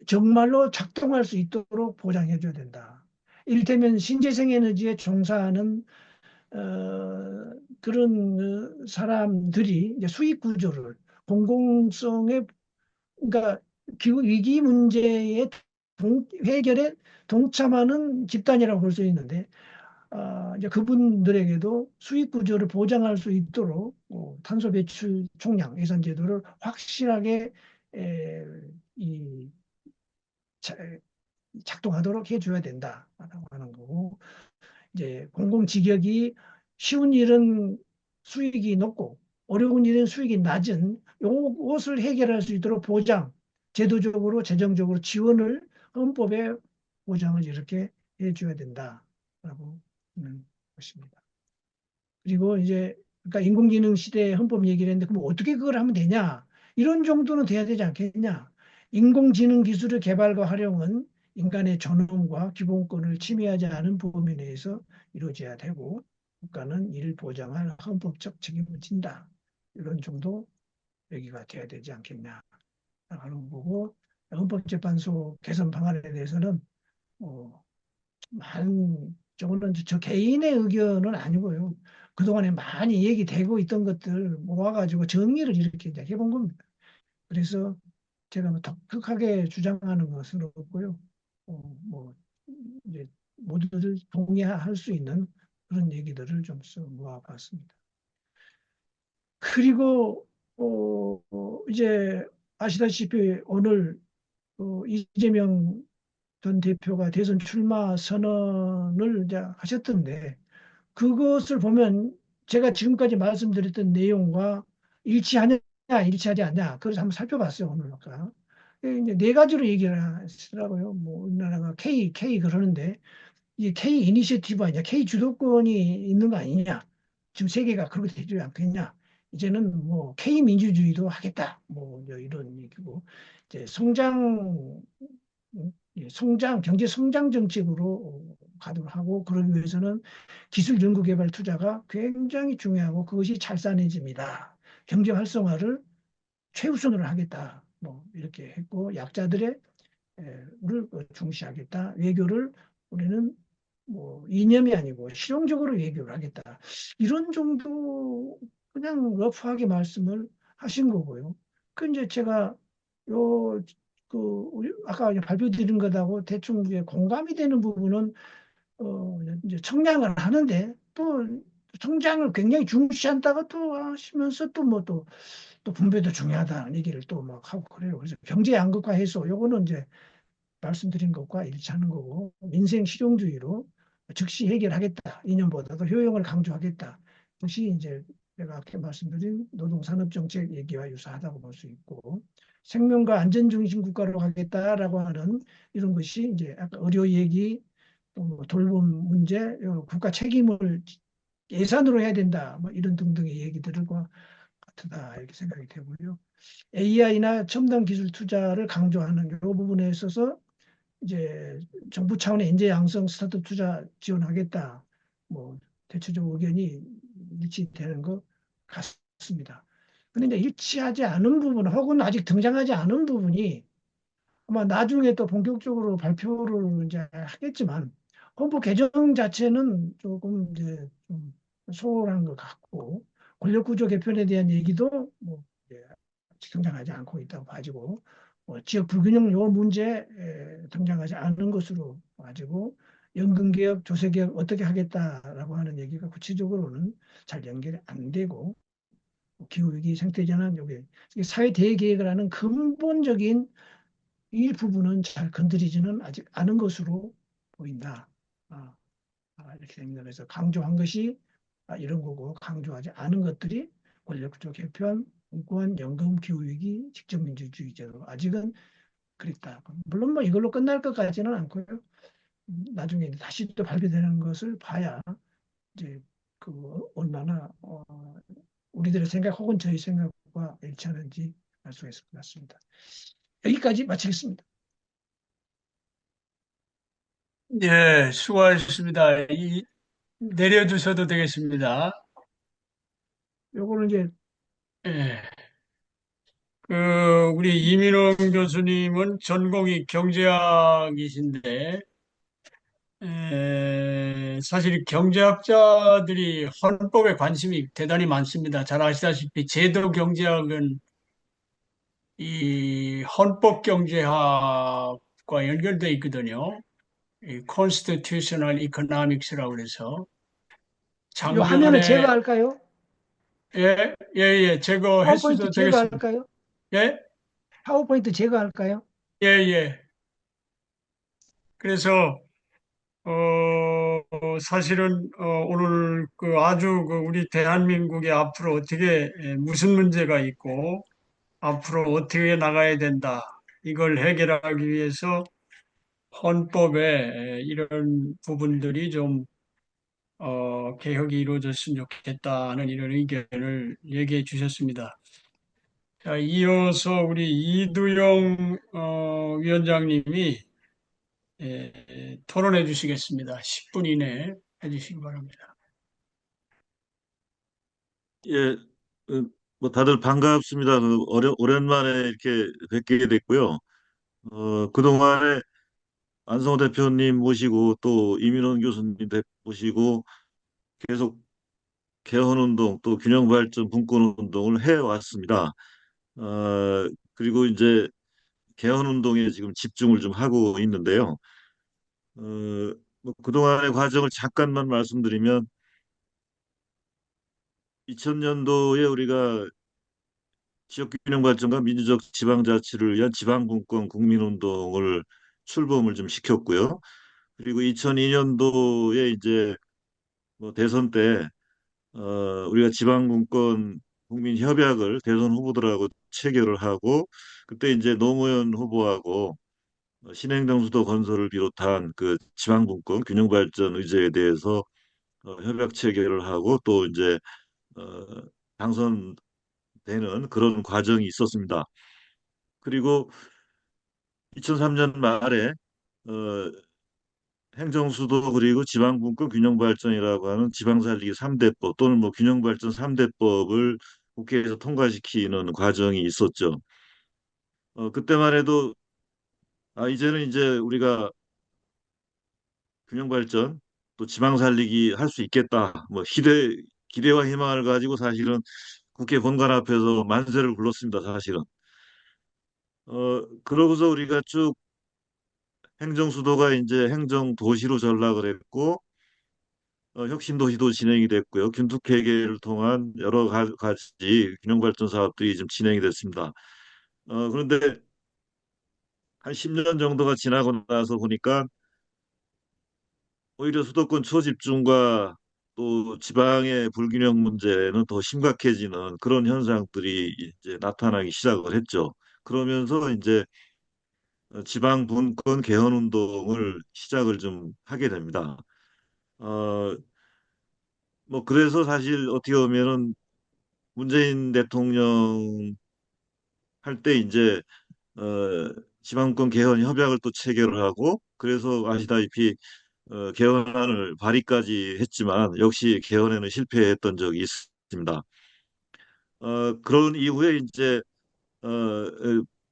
정말로 작동할 수 있도록 보장해 줘야 된다. 이를테면 신재생 에너지에 종사하는 그런 사람들이 이제 수익 구조를 공공성에 그러니까 기후 위기 문제의 해결에 동참하는 집단이라고 볼 수 있는데 이제 그분들에게도 수익 구조를 보장할 수 있도록 탄소 배출 총량 예산 제도를 확실하게 에, 이, 자- 작동하도록 해줘야 된다라고 하는 거고 이제 공공직역이 쉬운 일은 수익이 높고 어려운 일은 수익이 낮은 요것을 해결할 수 있도록 보장 제도적으로 재정적으로 지원을 헌법에 보장을 이렇게 해줘야 된다라고 하는 것입니다. 그리고 이제 그러니까 인공지능 시대에 헌법 얘기를 했는데 그럼 어떻게 그걸 하면 되냐? 이런 정도는 돼야 되지 않겠냐? 인공지능 기술의 개발과 활용은 인간의 존엄과 기본권을 침해하지 않은 범위 내에서 이루어져야 되고 국가는 이를 보장할 헌법적 책임을 진다. 이런 정도 얘기가 돼야 되지 않겠냐 하는 거고 헌법재판소 개선 방안에 대해서는 어, 저거는 저 개인의 의견은 아니고요. 그동안에 많이 얘기되고 있던 것들 모아가지고 정리를 이렇게 이제 해본 겁니다. 그래서 제가 뭐 독특하게 주장하는 것은 없고요. 뭐 이제 모두들 동의할 수 있는 그런 얘기들을 좀 모아봤습니다. 그리고 이제 아시다시피 오늘 이재명 전 대표가 대선 출마 선언을 이제 하셨던데 그것을 보면 제가 지금까지 말씀드렸던 내용과 일치하냐, 일치하지 않냐, 그래서 한번 살펴봤어요, 오늘 아까. 이제 네 가지로 얘기를 하시더라고요. 뭐, 우리나라가 K 그러는데, 이게 K 이니셔티브 아니냐, K 주도권이 있는 거 아니냐. 지금 세계가 그렇게 되지 않겠냐. 이제는 뭐, K 민주주의도 하겠다. 뭐, 이제 이런 얘기고, 이제 경제 성장 정책으로 가도록 하고, 그러기 위해서는 기술 연구 개발 투자가 굉장히 중요하고 그것이 찰산해집니다. 경제 활성화를 최우선으로 하겠다. 뭐 이렇게 했고 약자들의 를 중시하겠다. 외교를 우리는 뭐 이념이 아니고 실용적으로 외교를 하겠다. 이런 정도 그냥 러프하게 말씀을 하신 거고요. 그 이제 제가 요 아까 발표드린 것하고 대충 이제 공감이 되는 부분은 이제 청량을 하는데 또 성장을 굉장히 중시한다고 또 하시면서 또 뭐 또 또 분배도 중요하다는 얘기를 또 막 하고 그래요. 그래서 경제 양극화 해소 요거는 이제 말씀드린 것과 일치하는 거고 민생 실용주의로 즉시 해결하겠다. 이념보다도 효용을 강조하겠다. 것이 이제 내가 아까 말씀드린 노동산업정책 얘기와 유사하다고 볼 수 있고 생명과 안전 중심 국가로 가겠다라고 하는 이런 것이 이제 아까 의료 얘기 또 돌봄 문제 국가 책임을 예산으로 해야 된다. 뭐 이런 등등의 얘기들과 같다 이렇게 생각이 되고요. AI나 첨단 기술 투자를 강조하는 이 부분에 있어서 이제 정부 차원의 인재 양성 스타트업 투자 지원하겠다. 뭐 대체적 의견이 일치되는 것 같습니다. 근데 이제 일치하지 않은 부분 혹은 아직 등장하지 않은 부분이 아마 나중에 또 본격적으로 발표를 이제 하겠지만 헌법 개정 자체는 조금 이제 좀 소홀한 것 같고 권력구조 개편에 대한 얘기도 뭐 이제 아직 등장하지 않고 있다고 봐지고 지역 불균형 요 문제 등장하지 않은 것으로 봐지고 연금개혁, 조세개혁 어떻게 하겠다라고 하는 얘기가 구체적으로는 잘 연결이 안 되고 기후위기, 생태재난 요게 사회 대계획을 하는 근본적인 이 부분은 잘 건드리지는 아직 않은 것으로 보인다. 아, 이렇게 됩니다. 그래서 강조한 것이 이런 거고 강조하지 않은 것들이 권력구조 개편, 공무원, 연금, 기후위기, 직접민주주의 제도 아직은 그랬다. 물론 뭐 이걸로 끝날 것 같지는 않고요. 나중에 다시 또 발표되는 것을 봐야 이제 그 얼마나 우리들의 생각 혹은 저희 생각과 일치하는지 알 수가 있을 것 같습니다. 여기까지 마치겠습니다. 예, 수고하셨습니다. 내려주셔도 되겠습니다. 요거는 이제 예, 우리 이민호 교수님은 전공이 경제학이신데, 사실 경제학자들이 헌법에 관심이 대단히 많습니다. 잘 아시다시피 제도 경제학은 이 헌법 경제학과 연결되어 있거든요. 이 Constitutional Economics라고 그래서 요 화면을 작년에 제거할까요? 제거했어도 파워포인트 되겠습니다. 제거할까요? 예? 파워포인트 제거할까요? 예. 그래서 사실은 오늘 그 아주 그 우리 대한민국이 앞으로 어떻게 무슨 문제가 있고 앞으로 어떻게 나가야 된다. 이걸 해결하기 위해서 헌법에 이런 부분들이 좀 개혁이 이루어졌으면 좋겠다는 이런 의견을 얘기해 주셨습니다. 자, 이어서 우리 이두영 위원장님이 토론해 주시겠습니다. 10분 이내에 해주시기 바랍니다. 예, 뭐 다들 반갑습니다. 오랜만에 이렇게 뵙게 됐고요. 그동안에 안성호 대표님 모시고 또 이민원 교수님 모시고 계속 개헌운동 또 균형발전 분권운동을 해왔습니다. 그리고 이제 개헌운동에 지금 집중을 좀 하고 있는데요. 어, 뭐 그동안의 과정을 잠깐만 말씀드리면 2000년도에 우리가 지역균형 발전과 민주적 지방자치를 위한 지방분권 국민운동을 출범을 좀 시켰고요. 그리고 2002년도에 이제 뭐 대선 때 우리가 지방분권 국민협약을 대선 후보들하고 체결을 하고 그때 이제 노무현 후보하고 신행정수도 건설을 비롯한 그 지방분권 균형발전 의제에 대해서 협약 체결을 하고 또 이제 어, 당선되는 그런 과정이 있었습니다. 그리고 2003년 말에 어, 행정수도 그리고 지방분권 균형발전이라고 하는 지방살리기 3대법 또는 뭐 균형발전 3대법을 국회에서 통과시키는 과정이 있었죠. 그때만 해도 이제는 이제 우리가 균형발전 또 지방살리기 할 수 있겠다. 뭐 기대와 희망을 가지고 사실은 국회 본관 앞에서 만세를 불렀습니다. 사실은. 그러고서 우리가 쭉 행정수도가 이제 행정도시로 전락을 했고 혁신도시도 진행이 됐고요. 균특회계를 통한 여러 가지 균형발전 사업들이 좀 진행이 됐습니다. 그런데 한 10년 정도가 지나고 나서 보니까 오히려 수도권 초집중과 또 지방의 불균형 문제는 더 심각해지는 그런 현상들이 이제 나타나기 시작을 했죠. 그러면서 이제 지방 분권 개헌 운동을 시작을 좀 하게 됩니다. 어, 뭐 그래서 사실 어떻게 보면은 문재인 대통령 할 때 이제 어, 지방권 개헌 협약을 또 체결을 하고 그래서 아시다시피 개헌안을 발의까지 했지만 역시 개헌에는 실패했던 적이 있습니다. 그런 이후에 이제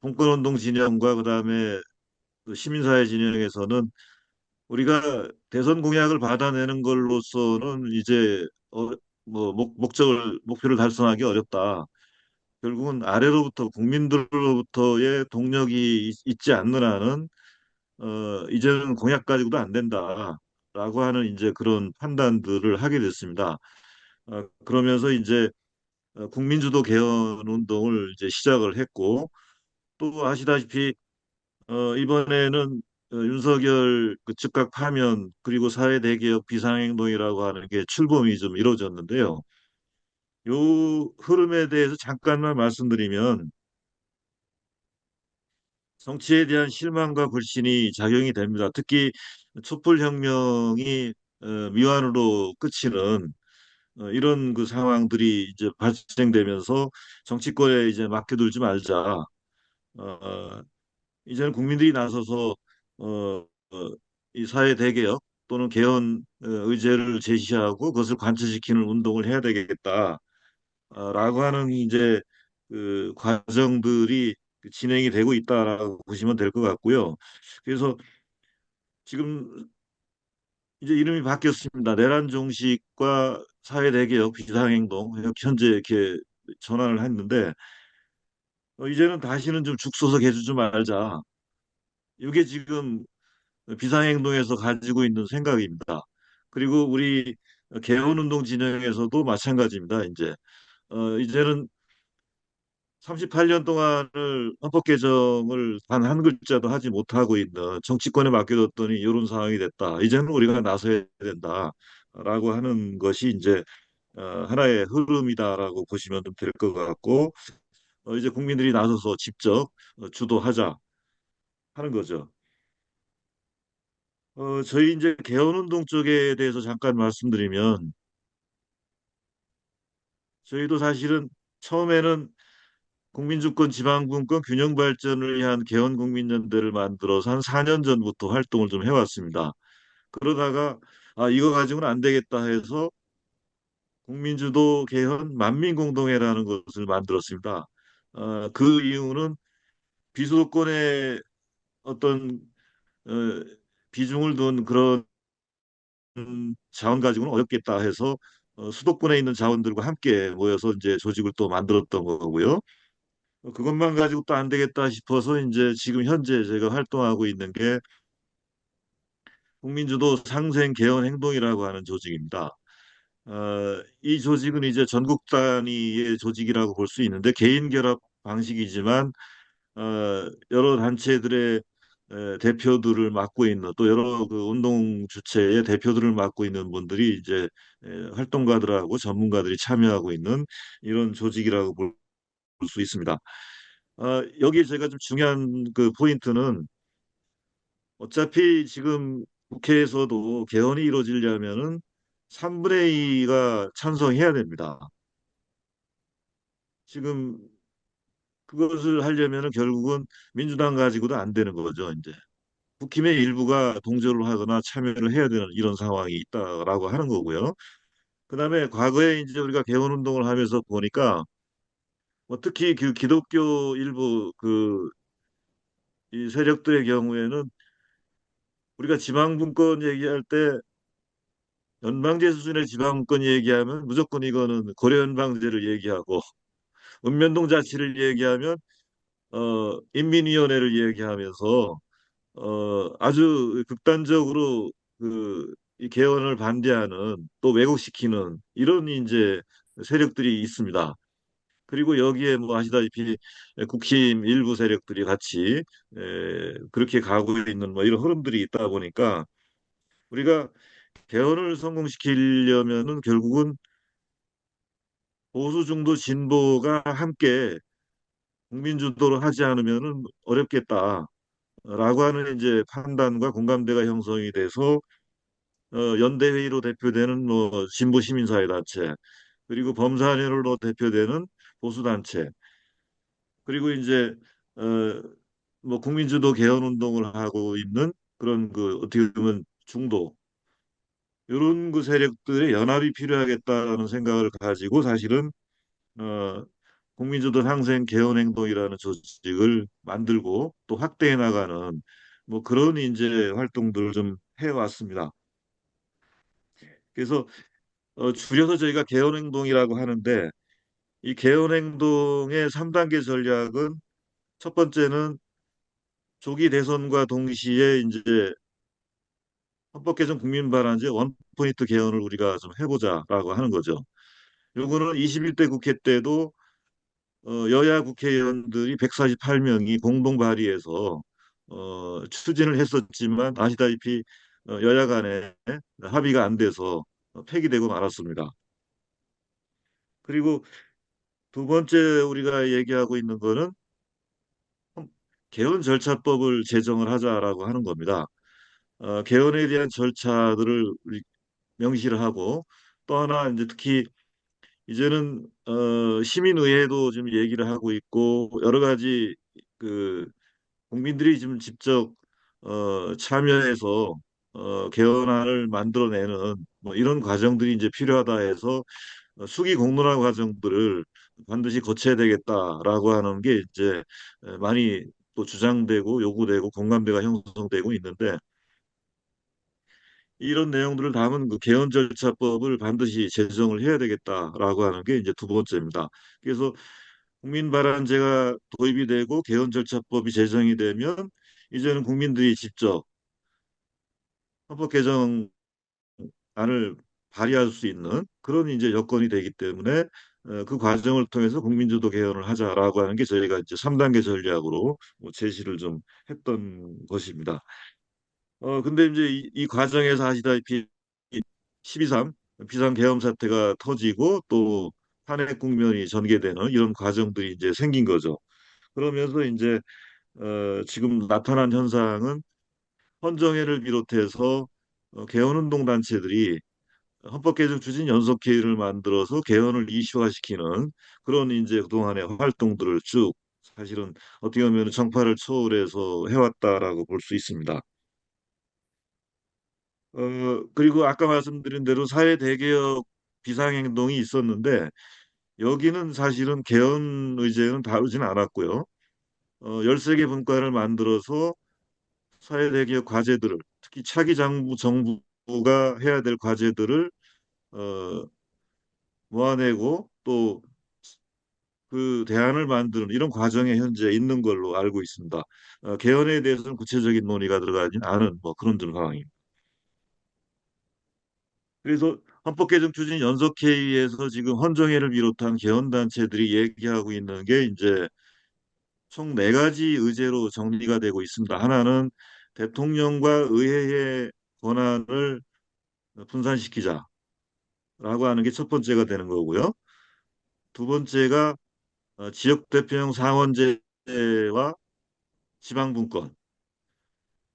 공권운동 진영과 그다음에 그 시민사회 진영에서는 우리가 대선 공약을 받아내는 걸로서는 이제 뭐 목표를 달성하기 어렵다. 결국은 아래로부터 국민들로부터의 동력이 있지 않는 한은 이제는 공약 가지고도 안 된다라고 하는 이제 그런 판단들을 하게 됐습니다. 그러면서 이제 국민주도 개헌 운동을 이제 시작을 했고 또 아시다시피 이번에는 윤석열 그 즉각 파면 그리고 사회 대개혁 비상행동이라고 하는 게 출범이 좀 이루어졌는데요. 요 흐름에 대해서 잠깐만 말씀드리면 정치에 대한 실망과 불신이 작용이 됩니다. 특히 촛불혁명이 미완으로 그치는 이런 그 상황들이 이제 발생되면서 정치권에 이제 맡겨둘지 말자. 어, 이제는 국민들이 나서서 어, 이 사회 대개혁 또는 개헌 의제를 제시하고 그것을 관철시키는 운동을 해야 되겠다. 라고 하는 이제 그 과정들이 진행이 되고 있다라고 보시면 될 것 같고요. 그래서 지금 이제 이름이 바뀌었습니다. 내란 종식과 사회 대개혁 비상행동 이렇게 현재 이렇게 전환을 했는데 이제는 다시는 좀 죽소서 개주지 말자. 이게 지금 비상행동에서 가지고 있는 생각입니다. 그리고 우리 개헌운동 진영에서도 마찬가지입니다. 이제는 38년 동안을 헌법 개정을 단 한 글자도 하지 못하고 있는 정치권에 맡겨뒀더니 이런 상황이 됐다. 이제는 우리가 나서야 된다라고 하는 것이 이제 하나의 흐름이다라고 보시면 될 것 같고 이제 국민들이 나서서 직접 주도하자 하는 거죠. 저희 이제 개헌운동 쪽에 대해서 잠깐 말씀드리면 저희도 사실은 처음에는 국민주권 지방분권 균형 발전을 위한 개헌국민연대를 만들어서 한 4년 전부터 활동을 좀 해왔습니다. 그러다가 이거 가지고는 안 되겠다 해서 국민주도 개헌 만민공동회라는 것을 만들었습니다. 그 이유는 비수도권에 어떤 어, 비중을 둔 그런 자원 가지고는 어렵겠다 해서 수도권에 있는 자원들과 함께 모여서 이제 조직을 또 만들었던 거고요. 그것만 가지고 또 안 되겠다 싶어서 이제 지금 현재 제가 활동하고 있는 게 국민주도 상생 개헌 행동이라고 하는 조직입니다. 이 조직은 이제 전국 단위의 조직이라고 볼 수 있는데 개인 결합 방식이지만 여러 단체들의 대표들을 맡고 있는 또 여러 그 운동 주체의 대표들을 맡고 있는 분들이 이제 활동가들하고 전문가들이 참여하고 있는 이런 조직이라고 볼 수 있습니다. 여기에 제가 좀 중요한 그 포인트는 어차피 지금 국회에서도 개헌이 이루어지려면은 3분의 2가 찬성해야 됩니다. 지금 그것을 하려면은 결국은 민주당 가지고도 안 되는 거죠, 이제. 국힘의 일부가 동조를 하거나 참여를 해야 되는 이런 상황이 있다라고 하는 거고요. 그다음에 과거에 이제 우리가 개헌 운동을 하면서 보니까 뭐 특히 그 기독교 일부 그 이 세력들의 경우에는 우리가 지방분권 얘기할 때 연방제 수준의 지방분권 얘기하면 무조건 이거는 고려연방제를 얘기하고 읍면동 자치를 얘기하면 인민위원회를 얘기하면서 아주 극단적으로 그 이 개헌을 반대하는 또 왜곡시키는 이런 이제 세력들이 있습니다. 그리고 여기에 뭐 아시다시피 국힘 일부 세력들이 같이 그렇게 가고 있는 뭐 이런 흐름들이 있다 보니까 우리가 개헌을 성공시키려면은 결국은 보수 중도 진보가 함께 국민 주도를 하지 않으면은 어렵겠다라고 하는 이제 판단과 공감대가 형성이 돼서 연대회의로 대표되는 뭐 진보 시민사회 단체 그리고 범사연으로 대표되는 보수 단체 그리고 이제 어, 뭐 국민주도 개헌 운동을 하고 있는 그런 그 어떻게 보면 중도 이런 그 세력들의 연합이 필요하겠다는 생각을 가지고 사실은 어, 국민주도 상생 개헌 행동이라는 조직을 만들고 또 확대해 나가는 뭐 그런 이제 활동들을 좀 해왔습니다. 그래서 줄여서 저희가 개헌 행동이라고 하는데 이 개헌 행동의 3단계 전략은 첫 번째는 조기 대선과 동시에 이제 헌법 개정 국민 발안제 원포인트 개헌을 우리가 좀 해보자라고 하는 거죠. 요거는 21대 국회 때도 여야 국회의원들이 148명이 공동 발의해서 추진을 했었지만 아시다시피 여야 간에 합의가 안 돼서 폐기되고 말았습니다. 그리고 두 번째 우리가 얘기하고 있는 거는 개헌 절차법을 제정을 하자라고 하는 겁니다. 개헌에 대한 절차들을 우리 명시를 하고 또 하나 이제 특히 이제는 시민의회도 지금 얘기를 하고 있고 여러 가지 그 국민들이 지금 직접 참여해서 개헌안을 만들어내는 뭐 이런 과정들이 이제 필요하다 해서 수기 공론화 과정들을 반드시 거쳐야 되겠다라고 하는 게 이제 많이 또 주장되고 요구되고 공감대가 형성되고 있는데 이런 내용들을 담은 그 개헌 절차법을 반드시 제정을 해야 되겠다라고 하는 게 이제 두 번째입니다. 그래서 국민 발안제가 도입이 되고 개헌 절차법이 제정이 되면 이제는 국민들이 직접 헌법 개정안을 발의할 수 있는 그런 이제 여건이 되기 때문에 그 과정을 통해서 국민주도 개헌을 하자라고 하는 게 저희가 이제 3단계 전략으로 뭐 제시를 좀 했던 것입니다. 근데 이제 이 과정에서 아시다시피 12.3 비상계엄 사태가 터지고 또 탄핵 국면이 전개되는 이런 과정들이 이제 생긴 거죠. 그러면서 이제 지금 나타난 현상은 헌정회를 비롯해서 개헌운동 단체들이 헌법 개정 추진 연석회의를 만들어서 개헌을 이슈화시키는 그런 이제 그동안의 활동들을 쭉 사실은 어떻게 보면 정파를 초월해서 해왔다라고 볼 수 있습니다. 그리고 아까 말씀드린 대로 사회 대개혁 비상행동이 있었는데 여기는 사실은 개헌 의제는 다루지는 않았고요. 13개 분과를 만들어서 사회 대개혁 과제들을 특히 차기 정부가 해야 될 과제들을 어, 모아내고 또 그 대안을 만드는 이런 과정에 현재 있는 걸로 알고 있습니다. 개헌에 대해서는 구체적인 논의가 들어가진 않은 뭐 그런 좀 상황입니다. 그래서 헌법 개정 추진 연석회의에서 지금 헌정회를 비롯한 개헌단체들이 얘기하고 있는 게 이제 총 네 가지 의제로 정리가 되고 있습니다. 하나는 대통령과 의회의 권한을 분산시키자라고 하는 게 첫 번째가 되는 거고요. 두 번째가 지역 대표형 상원제와 지방분권.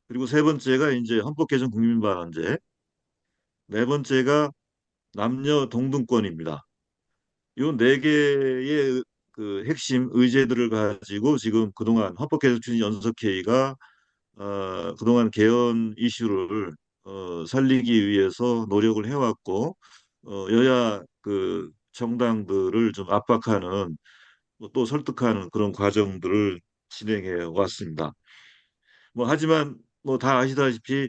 그리고 세 번째가 이제 헌법 개정 국민발안제. 네 번째가 남녀 동등권입니다. 이 네 개의 그 핵심 의제들을 가지고 지금 그동안 헌법 개정 추진 연석회의가 그동안 개헌 이슈를 살리기 위해서 노력을 해왔고 여야 그 정당들을 좀 압박하는 또 설득하는 그런 과정들을 진행해 왔습니다. 뭐 하지만 뭐 다 아시다시피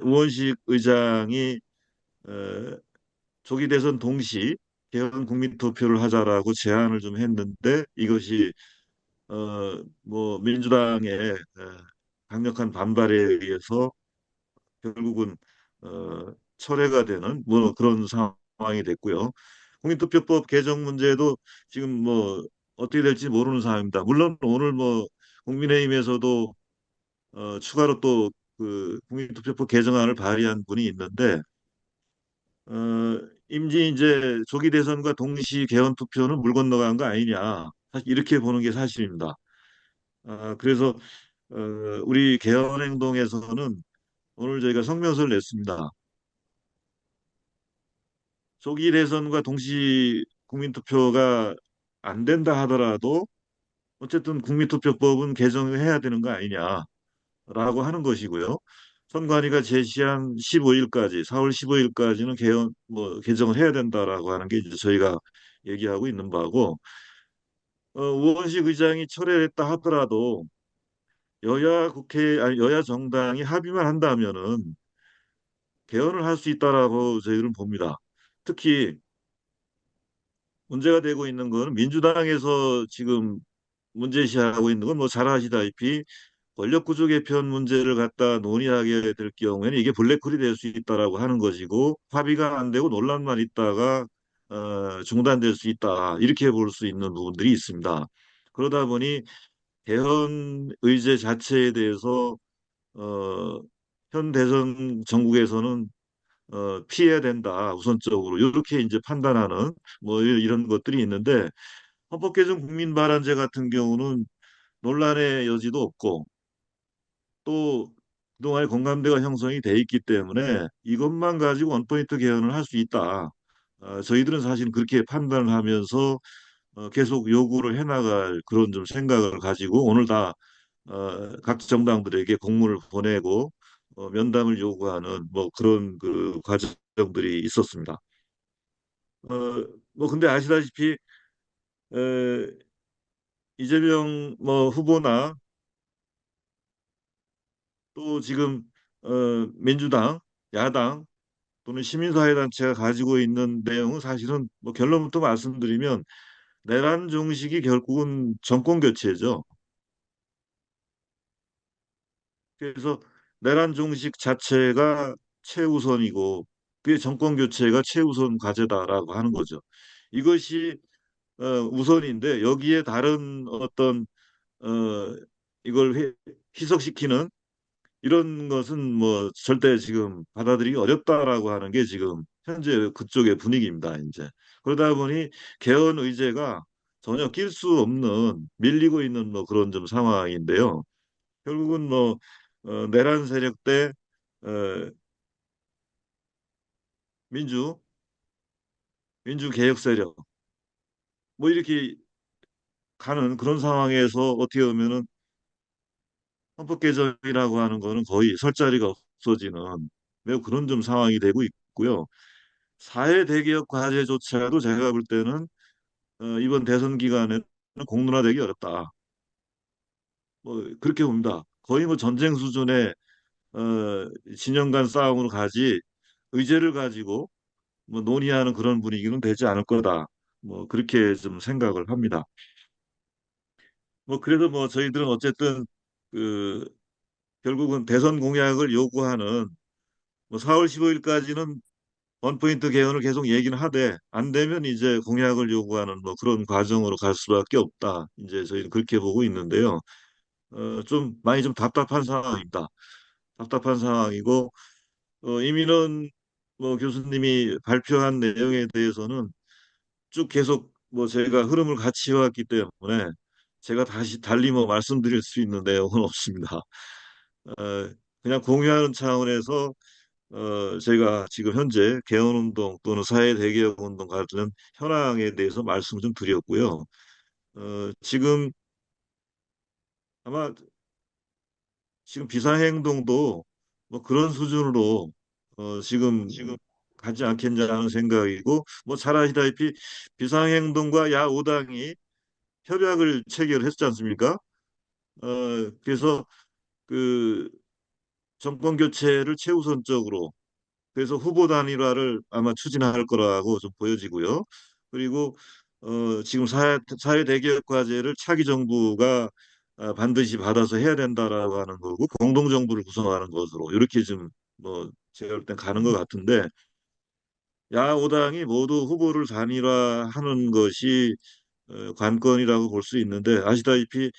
우원식 의장이 어, 조기 대선 동시 개헌 국민 투표를 하자라고 제안을 좀 했는데 이것이 뭐 민주당의 강력한 반발에 의해서 결국은 철회가 되는 뭐 그런 상황이 됐고요. 국민투표법 개정 문제도 지금 뭐 어떻게 될지 모르는 상황입니다. 물론 오늘 뭐 국민의힘에서도 추가로 또 그 국민투표법 개정안을 발의한 분이 있는데 어, 임시 이제 조기 대선과 동시 개헌 투표는 물 건너간 거 아니냐. 사실 이렇게 보는 게 사실입니다. 그래서 어, 우리 개헌 행동에서는 오늘 저희가 성명서를 냈습니다. 조기 대선과 동시 국민투표가 안 된다 하더라도 어쨌든 국민투표법은 개정해야 되는 거 아니냐라고 하는 것이고요. 선관위가 제시한 15일까지, 4월 15일까지는 개헌, 뭐, 개정을 해야 된다라고 하는 게 이제 저희가 얘기하고 있는 바고, 우원식 의장이 철회했다 하더라도 아니, 여야 정당이 합의만 한다면은 개헌을 할 수 있다라고 저희는 봅니다. 특히 문제가 되고 있는 건 민주당에서 지금 문제시하고 있는 건 뭐 잘 아시다시피 권력구조 개편 문제를 갖다 논의하게 될 경우에는 이게 블랙홀이 될 수 있다라고 하는 것이고 합의가 안 되고 논란만 있다가 중단될 수 있다 이렇게 볼 수 있는 부분들이 있습니다. 그러다 보니 개헌 의제 자체에 대해서 어, 현 대선 정국에서는 피해야 된다 우선적으로 이렇게 이제 판단하는 뭐 이런 것들이 있는데 헌법 개정 국민 발안제 같은 경우는 논란의 여지도 없고 또 그동안의 공감대가 형성이 돼 있기 때문에 이것만 가지고 원포인트 개헌을 할 수 있다. 저희들은 사실 그렇게 판단을 하면서 계속 요구를 해나갈 그런 좀 생각을 가지고 오늘 다 각 정당들에게 공문을 보내고 면담을 요구하는 뭐 그런 그 과정들이 있었습니다. 뭐 근데 아시다시피 에, 이재명 뭐 후보나 또 지금 민주당, 야당 또는 시민사회단체가 가지고 있는 내용은 사실은 뭐 결론부터 말씀드리면 내란 종식이 결국은 정권 교체죠. 그래서 내란 종식 자체가 최우선이고 그게 정권 교체가 최우선 과제다라고 하는 거죠. 이것이 우선인데 여기에 다른 어떤 어, 이걸 희석시키는 이런 것은 뭐 절대 지금 받아들이기 어렵다라고 하는 게 지금 현재 그쪽의 분위기입니다. 이제 그러다 보니 개헌 의제가 전혀 낄 수 없는 밀리고 있는 뭐 그런 좀 상황인데요. 결국은 뭐 내란 세력 대 어, 민주 민주 개혁 세력 뭐 이렇게 가는 그런 상황에서 어떻게 보면은 헌법 개정이라고 하는 거는 거의 설 자리가 없어지는 매우 그런 좀 상황이 되고 있고요. 사회 대개혁 과제조차도 제가 볼 때는 이번 대선 기간에는 공론화되기 어렵다. 뭐 그렇게 봅니다. 거의 뭐 전쟁 수준의 진영 간 싸움으로 가지 의제를 가지고 뭐 논의하는 그런 분위기는 되지 않을 거다. 뭐 그렇게 좀 생각을 합니다. 뭐 그래도 뭐 저희들은 어쨌든 그 결국은 대선 공약을 요구하는 뭐 4월 15일까지는 원포인트 개헌을 계속 얘기는 하되 안 되면 이제 공약을 요구하는 뭐 그런 과정으로 갈 수밖에 없다. 이제 저희는 그렇게 보고 있는데요. 좀 많이 좀 답답한 상황입니다. 답답한 상황이고 이민원 뭐 교수님이 발표한 내용에 대해서는 쭉 계속 뭐 제가 흐름을 같이 해왔기 때문에 제가 다시 달리 뭐 말씀드릴 수 있는 내용은 없습니다. 그냥 공유하는 차원에서 제가 지금 현재 개헌운동 또는 사회 대개혁운동 같은 현황에 대해서 말씀을 좀 드렸고요. 지금 아마 지금 비상행동도 뭐 그런 수준으로 지금 가지 않겠냐는 생각이고 뭐 잘 아시다시피 비상행동과 야오당이 협약을 체결했지 않습니까? 그래서 그 정권 교체를 최우선적으로 그래서 후보 단일화를 아마 추진할 거라고 좀 보여지고요. 그리고 지금 사회 대개혁 과제를 차기 정부가 반드시 받아서 해야 된다라고 하는 거고 공동 정부를 구성하는 것으로 이렇게 좀 뭐 제가 볼 땐 가는 것 같은데 야오당이 모두 후보를 단일화하는 것이 관건이라고 볼 수 있는데 아시다시피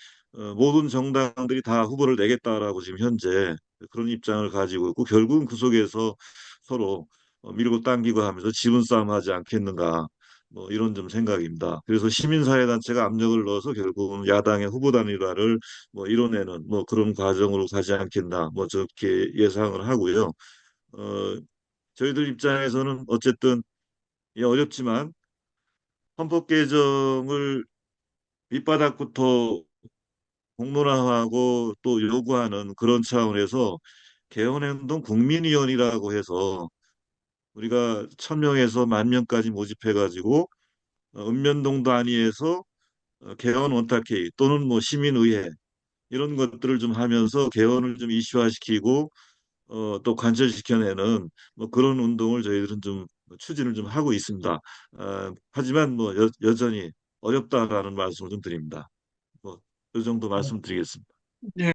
모든 정당들이 다 후보를 내겠다라고 지금 현재 그런 입장을 가지고 있고 결국은 그 속에서 서로 밀고 당기고 하면서 지분 싸움하지 않겠는가 뭐 이런 좀 생각입니다. 그래서 시민사회단체가 압력을 넣어서 결국은 야당의 후보 단일화를 뭐 이뤄내는 뭐 그런 과정으로 가지 않겠나 뭐 저렇게 예상을 하고요. 어, 저희들 입장에서는 어쨌든 어렵지만 헌법 개정을 밑바닥부터 공론화하고 또 요구하는 그런 차원에서 개헌행동 국민위원이라고 해서 우리가 1,000명에서 10,000명까지 모집해가지고 읍면동 단위에서 개헌 원탁회의 또는 뭐 시민의회 이런 것들을 좀 하면서 개헌을 좀 이슈화시키고 또 관철시켜내는 뭐 그런 운동을 저희들은 좀 추진을 좀 하고 있습니다. 하지만 뭐 여전히 어렵다라는 말씀을 좀 드립니다. 뭐 이 정도 네. 말씀드리겠습니다. 예,